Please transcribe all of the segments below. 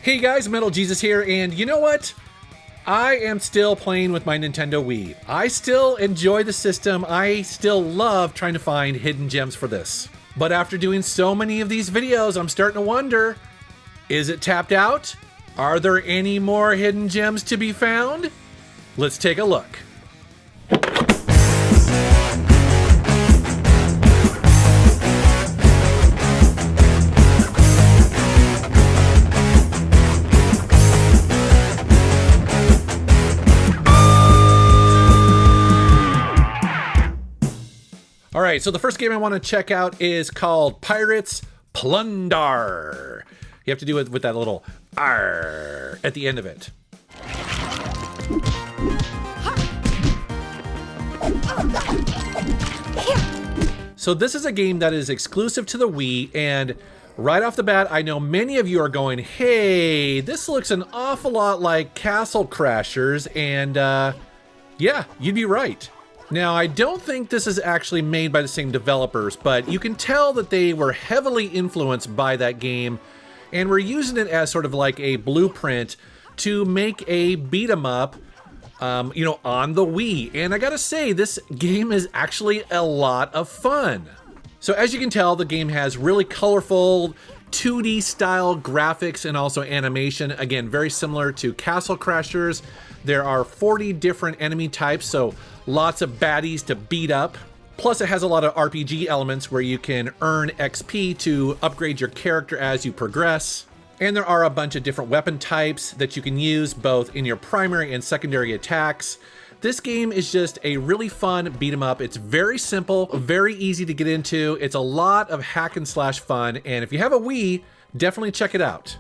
Hey guys, Metal Jesus here, and you know what? I am still playing with my Nintendo Wii. I still enjoy the system. I still love trying to find hidden gems for this. But after doing so many of these videos, I'm starting to wonder, is it tapped out? Are there any more hidden gems to be found? Let's take a look. All right, so the first game I want to check out is called Pirates PlundArrr. You have to do it with that little R at the end of it. So this is a game that is exclusive to the Wii, and right off the bat, I know many of you are going, hey, this looks an awful lot like Castle Crashers, and yeah, you'd be right. Now, I don't think this is actually made by the same developers, but you can tell that they were heavily influenced by that game and were using it as sort of like a blueprint to make a beat 'em up, on the Wii. And I gotta say, this game is actually a lot of fun. So as you can tell, the game has really colorful 2D style graphics and also animation. Again, very similar to Castle Crashers. There are 40 different enemy types, so lots of baddies to beat up. Plus it has a lot of RPG elements where you can earn XP to upgrade your character as you progress. And there are a bunch of different weapon types that you can use both in your primary and secondary attacks. This game is just a really fun beat 'em up. It's very simple, very easy to get into. It's a lot of hack and slash fun, and if you have a Wii, definitely check it out.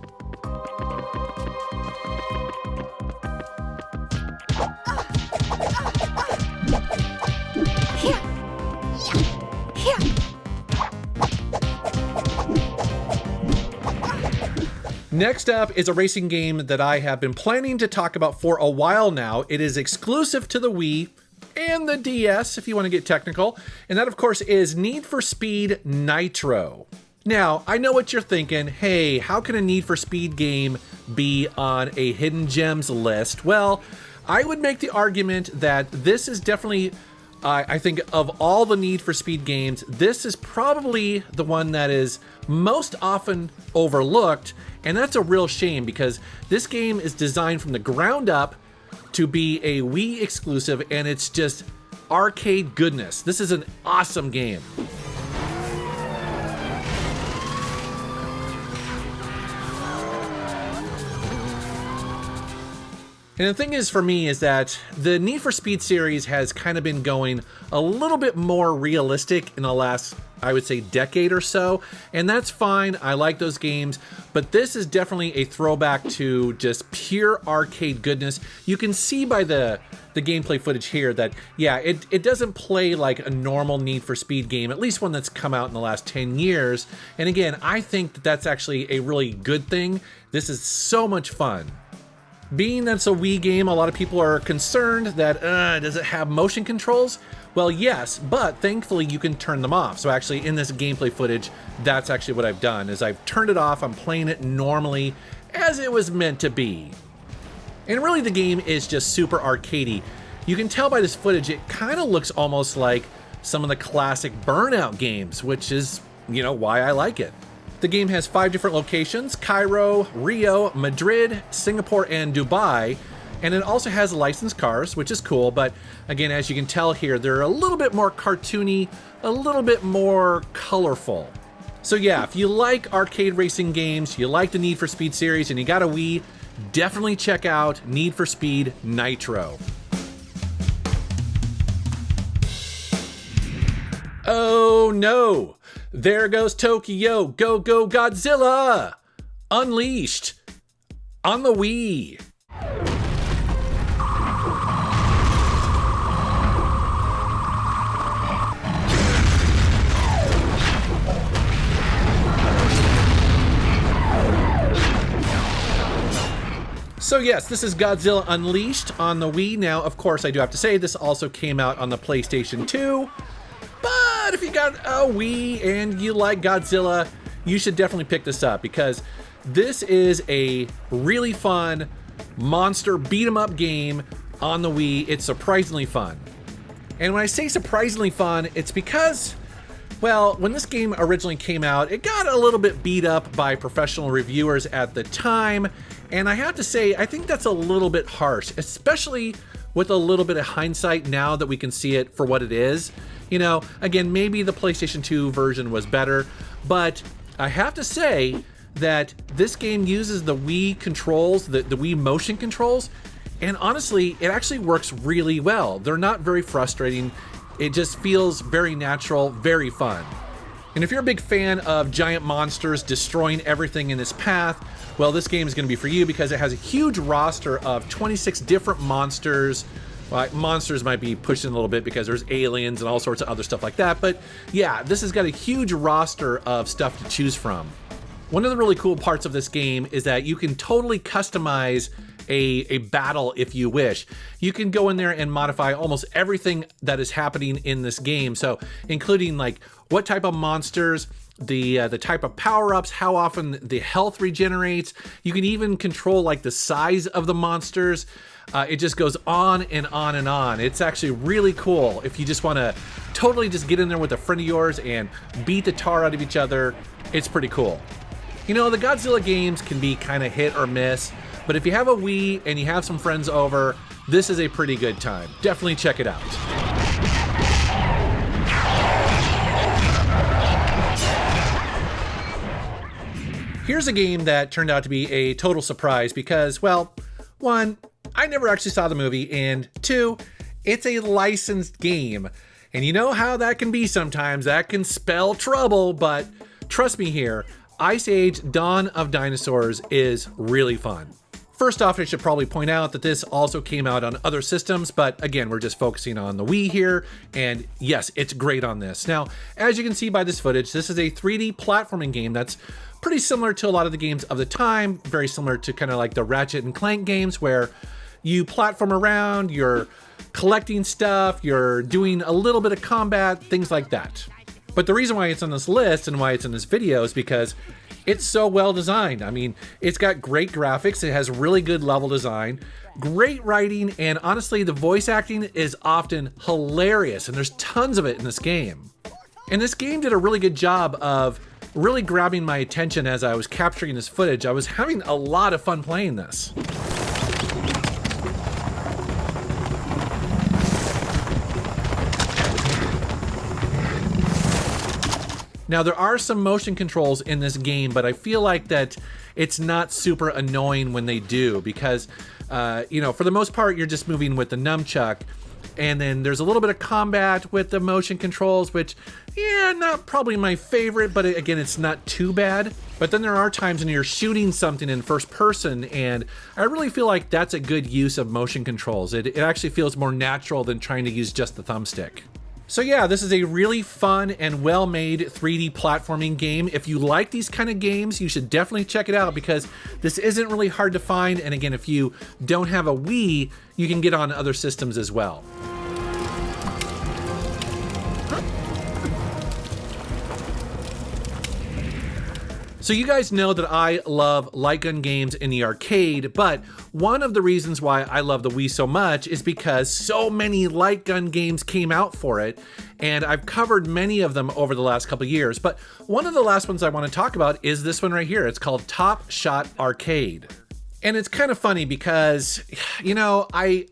Next up is a racing game that I have been planning to talk about for a while now. It is exclusive to the Wii and the DS, if you want to get technical, and that of course is Need for Speed Nitro. Now, I know what you're thinking, hey, how can a Need for Speed game be on a hidden gems list? Well, I would make the argument that this is definitely, I think of all the Need for Speed games, this is probably the one that is most often overlooked, and that's a real shame because this game is designed from the ground up to be a Wii exclusive, and it's just arcade goodness. This is an awesome game. And the thing is for me is that the Need for Speed series has kind of been going a little bit more realistic in the last, I would say, decade or so, and that's fine. I like those games, but this is definitely a throwback to just pure arcade goodness. You can see by the gameplay footage here that, yeah, it doesn't play like a normal Need for Speed game, at least one that's come out in the last 10 years. And again, I think that that's actually a really good thing. This is so much fun. Being that it's a Wii game, a lot of people are concerned that, does it have motion controls? Well, yes, but thankfully you can turn them off. So actually in this gameplay footage, that's actually what I've done, is I've turned it off. I'm playing it normally as it was meant to be. And really the game is just super arcadey. You can tell by this footage, it kind of looks almost like some of the classic Burnout games, which is, why I like it. The game has 5 different locations: Cairo, Rio, Madrid, Singapore, and Dubai. And it also has licensed cars, which is cool. But again, as you can tell here, they're a little bit more cartoony, a little bit more colorful. So yeah, if you like arcade racing games, you like the Need for Speed series, and you got a Wii, definitely check out Need for Speed Nitro. Oh no! There goes Tokyo! Go, go, Godzilla! Unleashed! On the Wii! So yes, this is Godzilla Unleashed on the Wii. Now, of course, I do have to say this also came out on the PlayStation 2. But if you got a Wii and you like Godzilla, you should definitely pick this up because This is a really fun monster beat 'em up game on the Wii. It's surprisingly fun. And when I say surprisingly fun, it's because, well, when this game originally came out, it got a little bit beat up by professional reviewers at the time. And I have to say, I think that's a little bit harsh, especially with a little bit of hindsight now that we can see it for what it is. You know, again, maybe the PlayStation 2 version was better, but I have to say that this game uses the Wii controls, the Wii motion controls, and honestly, it actually works really well. They're not very frustrating. It just feels very natural, very fun. And if you're a big fan of giant monsters destroying everything in its path, well, this game is going to be for you because it has a huge roster of 26 different monsters. Well, monsters might be pushing a little bit because there's aliens and all sorts of other stuff like that. But yeah, this has got a huge roster of stuff to choose from. One of the really cool parts of this game is that you can totally customize a battle if you wish. You can go in there and modify almost everything that is happening in this game. So including like what type of monsters, the type of power-ups, how often the health regenerates. You can even control like the size of the monsters. It just goes on and on and on. It's actually really cool if you just want to totally just get in there with a friend of yours and beat the tar out of each other. It's pretty cool. You know, the Godzilla games can be kind of hit or miss, but if you have a Wii and you have some friends over, this is a pretty good time. Definitely check it out. Here's a game that turned out to be a total surprise because, well, one, I never actually saw the movie, and two, it's a licensed game. And you know how that can be sometimes. That can spell trouble, but trust me here, Ice Age Dawn of Dinosaurs is really fun. First off, I should probably point out that this also came out on other systems, but again, we're just focusing on the Wii here, and yes, it's great on this. Now, as you can see by this footage, this is a 3D platforming game that's pretty similar to a lot of the games of the time, very similar to kind of like the Ratchet and Clank games where you platform around, you're collecting stuff, you're doing a little bit of combat, things like that. But the reason why it's on this list and why it's in this video is because it's so well designed. I mean, it's got great graphics, it has really good level design, great writing, and honestly, the voice acting is often hilarious, and there's tons of it in this game. And this game did a really good job of really grabbing my attention as I was capturing this footage. I was having a lot of fun playing this. Now, there are some motion controls in this game, but I feel like that it's not super annoying when they do because, you know, for the most part, you're just moving with the nunchuck. And then there's a little bit of combat with the motion controls, which, yeah, not probably my favorite, but again, it's not too bad. But then there are times when you're shooting something in first person, and I really feel like that's a good use of motion controls. It actually feels more natural than trying to use just the thumbstick. So yeah, this is a really fun and well-made 3D platforming game. If you like these kind of games, you should definitely check it out because this isn't really hard to find. And again, if you don't have a Wii, you can get on other systems as well. So you guys know that I love light gun games in the arcade, but one of the reasons why I love the Wii so much is because so many light gun games came out for it, and I've covered many of them over the last couple of years, but one of the last ones I want to talk about is this one right here. It's called Top Shot Arcade. And it's kind of funny because, you know, I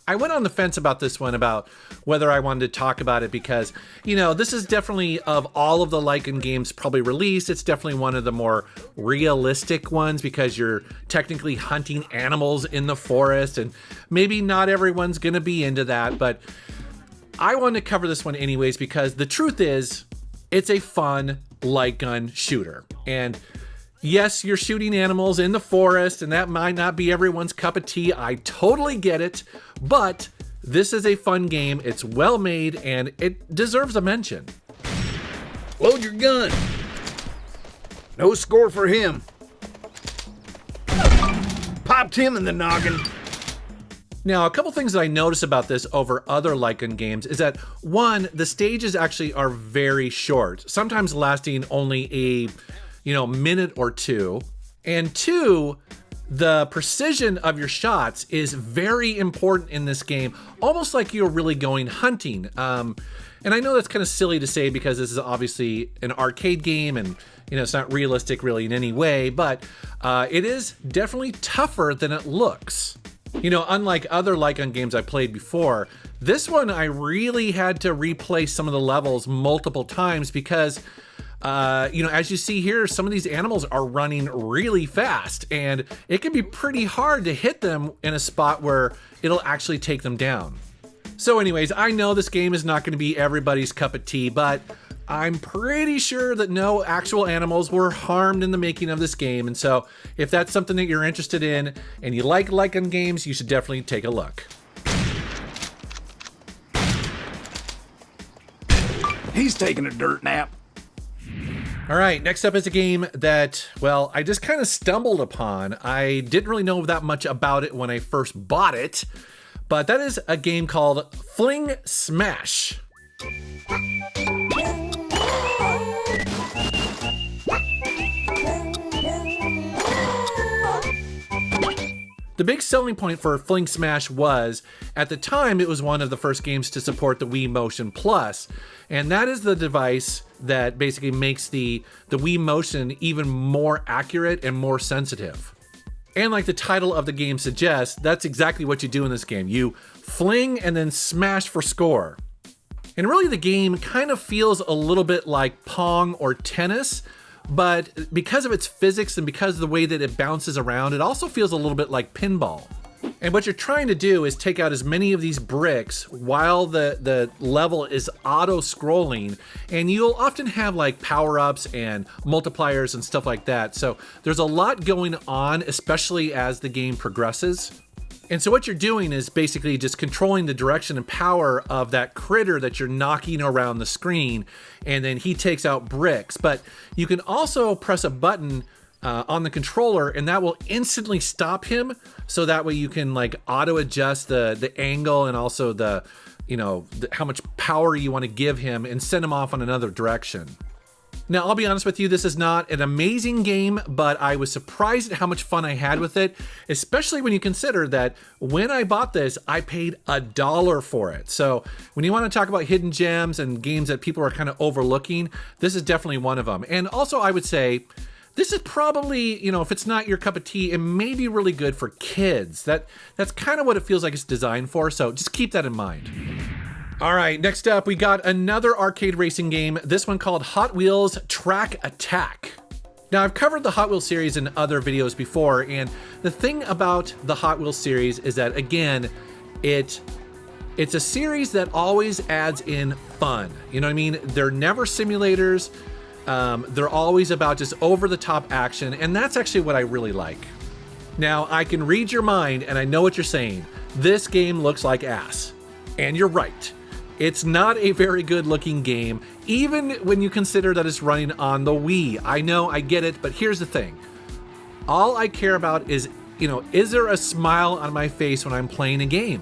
went on the fence about this one, about whether I wanted to talk about it because, you know, this is definitely, of all of the light gun games probably released, it's definitely one of the more realistic ones because you're technically hunting animals in the forest, and maybe not everyone's gonna be into that, but I wanted to cover this one anyways because the truth is, it's a fun light gun shooter. And yes, you're shooting animals in the forest, and that might not be everyone's cup of tea. I totally get it, but this is a fun game. It's well made, and it deserves a mention. Load your gun. No score for him. Popped him in the noggin. Now, a couple things that I notice about this over other light gun games is that, one, the stages actually are very short, sometimes lasting only a minute or two. And two, the precision of your shots is very important in this game, almost like you're really going hunting. And I know that's kind of silly to say because this is obviously an arcade game and it's not realistic really in any way, but it is definitely tougher than it looks. Unlike other Light Gun games I played before, this one I really had to replay some of the levels multiple times because as you see here, some of these animals are running really fast and it can be pretty hard to hit them in a spot where it'll actually take them down. So anyways, I know this game is not going to be everybody's cup of tea, but I'm pretty sure that no actual animals were harmed in the making of this game. And so if that's something that you're interested in and you like Light Gun games, you should definitely take a look. He's taking a dirt nap. All right, next up is a game that, well, I just kind of stumbled upon. I didn't really know that much about it when I first bought it, but that is a game called Fling Smash. The big selling point for Fling Smash was, at the time, it was one of the first games to support the Wii Motion Plus, and that is the device that basically makes the Wii Motion even more accurate and more sensitive. And like the title of the game suggests, that's exactly what you do in this game. You fling and then smash for score. And really the game kind of feels a little bit like Pong or tennis, but because of its physics and because of the way that it bounces around, it also feels a little bit like pinball. And what you're trying to do is take out as many of these bricks while the level is auto-scrolling, and you'll often have like power-ups and multipliers and stuff like that. So there's a lot going on, especially as the game progresses. And so what you're doing is basically just controlling the direction and power of that critter that you're knocking around the screen, and then he takes out bricks. But you can also press a button on the controller and that will instantly stop him, so that way you can like auto adjust the angle and also the how much power you want to give him and send him off on another direction. Now, I'll be honest with you, this is not an amazing game, but I was surprised at how much fun I had with it, especially when you consider that when I bought this, I paid $1 for it. So when you want to talk about hidden gems and games that people are kind of overlooking, this is definitely one of them. And also, I would say, this is probably, if it's not your cup of tea, it may be really good for kids. That's kind of what it feels like it's designed for, so just keep that in mind. All right, next up, we got another arcade racing game, this one called Hot Wheels Track Attack. Now, I've covered the Hot Wheels series in other videos before, and the thing about the Hot Wheels series is that, again, it's a series that always adds in fun. You know what I mean? They're never simulators. They're always about just over-the-top action, and that's actually what I really like. Now, I can read your mind, and I know what you're saying. This game looks like ass. And you're right. It's not a very good-looking game, even when you consider that it's running on the Wii. I know, I get it, but here's the thing. All I care about is, is there a smile on my face when I'm playing a game?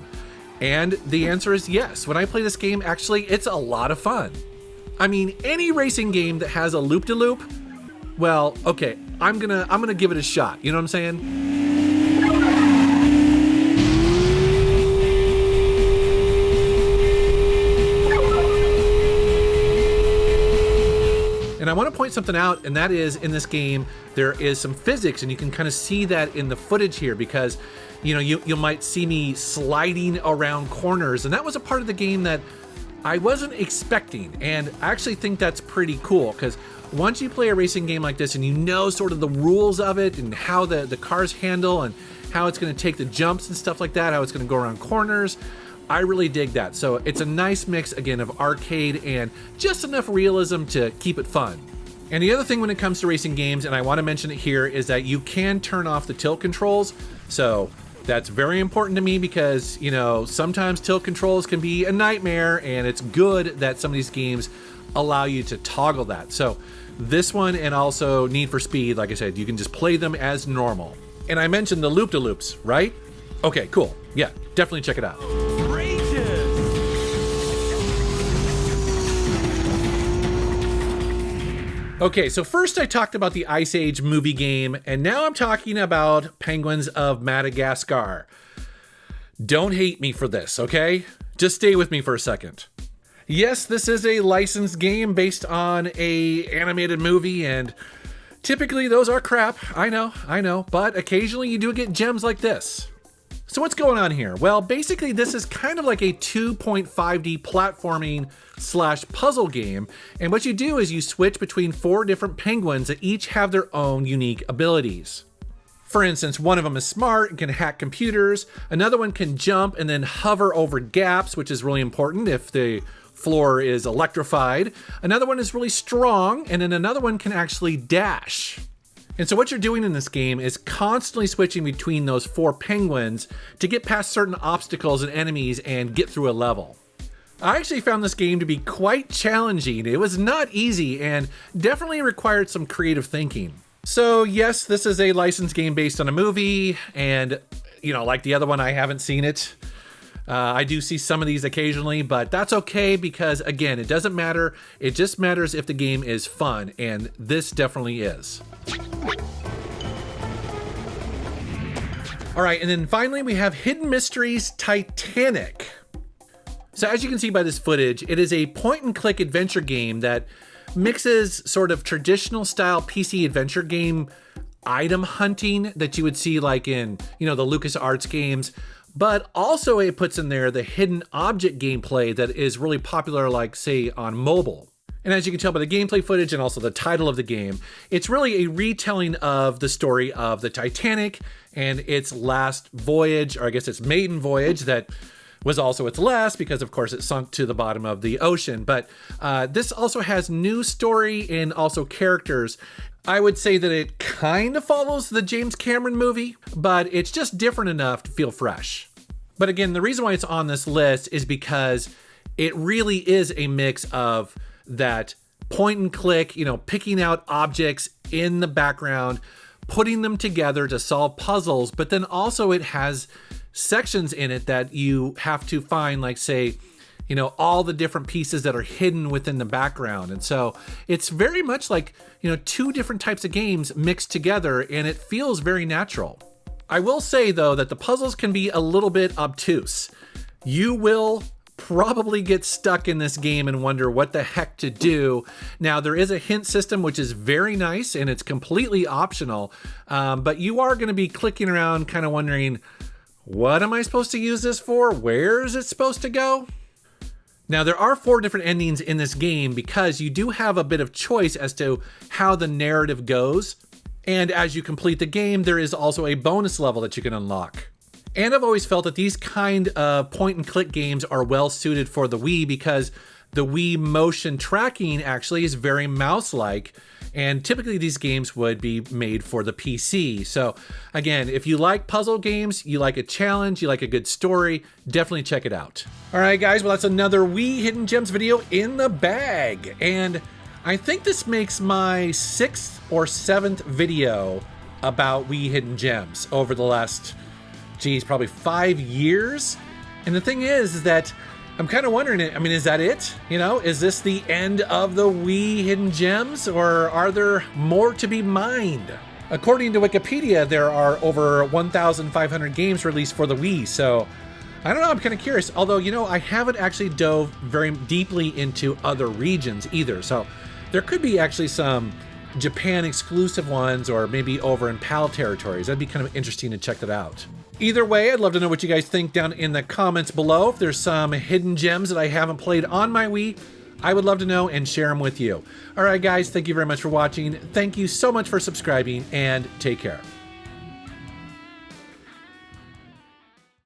And the answer is yes. When I play this game, actually, it's a lot of fun. I mean, any racing game that has a loop-de-loop, well, okay, I'm gonna give it a shot. You know what I'm saying? And I want to point something out, and that is in this game, there is some physics, and you can kind of see that in the footage here because, you might see me sliding around corners, and that was a part of the game that I wasn't expecting, and I actually think that's pretty cool because once you play a racing game like this and you know sort of the rules of it and how the cars handle and how it's going to take the jumps and stuff like that, how it's going to go around corners, I really dig that. So it's a nice mix, again, of arcade and just enough realism to keep it fun. And the other thing when it comes to racing games, and I want to mention it here, is that you can turn off the tilt controls. So that's very important to me because, sometimes tilt controls can be a nightmare, and it's good that some of these games allow you to toggle that. So this one and also Need for Speed, like I said, you can just play them as normal. And I mentioned the loop-de-loops, right? Okay, cool. Yeah, definitely check it out. Okay, so first I talked about the Ice Age movie game, and now I'm talking about Penguins of Madagascar. Don't hate me for this, okay? Just stay with me for a second. Yes, this is a licensed game based on an animated movie, and typically those are crap. I know, but occasionally you do get gems like this. So what's going on here? Well, basically this is kind of like a 2.5D platforming / puzzle game, and what you do is you switch between 4 different penguins that each have their own unique abilities. For instance, one of them is smart and can hack computers, another one can jump and then hover over gaps, which is really important if the floor is electrified. Another one is really strong, and then another one can actually dash. And so what you're doing in this game is constantly switching between those 4 penguins to get past certain obstacles and enemies and get through a level. I actually found this game to be quite challenging. It was not easy and definitely required some creative thinking. So yes, this is a licensed game based on a movie, and like the other one, I haven't seen it. I do see some of these occasionally, but that's okay because again, it doesn't matter. It just matters if the game is fun, and this definitely is. All right, and then finally we have Hidden Mysteries Titanic. So as you can see by this footage, it is a point-and-click adventure game that mixes sort of traditional style PC adventure game item hunting that you would see like in, the LucasArts games, but also it puts in there the hidden object gameplay that is really popular, like say on mobile. And as you can tell by the gameplay footage and also the title of the game, it's really a retelling of the story of the Titanic and its last voyage, or I guess its maiden voyage that was also its last because of course it sunk to the bottom of the ocean. But this also has new story and also characters. I would say that it kind of follows the James Cameron movie, but it's just different enough to feel fresh. But again, the reason why it's on this list is because it really is a mix of that point and click, picking out objects in the background, putting them together to solve puzzles, but then also it has sections in it that you have to find, like say, all the different pieces that are hidden within the background. And so it's very much like, 2 different types of games mixed together, and it feels very natural. I will say though that the puzzles can be a little bit obtuse. You will probably get stuck in this game and wonder what the heck to do. Now, there is a hint system, which is very nice, and it's completely optional, but you are going to be clicking around kind of wondering, what am I supposed to use this for? Where is it supposed to go? Now, there are 4 different endings in this game because you do have a bit of choice as to how the narrative goes. And as you complete the game, there is also a bonus level that you can unlock. And I've always felt that these kind of point and click games are well suited for the Wii because the Wii motion tracking actually is very mouse-like, and typically these games would be made for the PC. So again, if you like puzzle games, you like a challenge, you like a good story, definitely check it out. All right, guys, well, that's another Wii Hidden Gems video in the bag. And I think this makes my 6th or 7th video about Wii Hidden Gems over the last, probably 5 years. And the thing is that I'm kind of wondering, is that it? Is this the end of the Wii Hidden Gems, or are there more to be mined? According to Wikipedia, there are over 1,500 games released for the Wii, so I don't know, I'm kind of curious. Although, I haven't actually dove very deeply into other regions either, so there could be actually some Japan exclusive ones, or maybe over in PAL territories. That'd be kind of interesting to check that out. Either way, I'd love to know what you guys think down in the comments below. If there's some hidden gems that I haven't played on my Wii, I would love to know and share them with you. All right, guys, thank you very much for watching. Thank you so much for subscribing, and take care.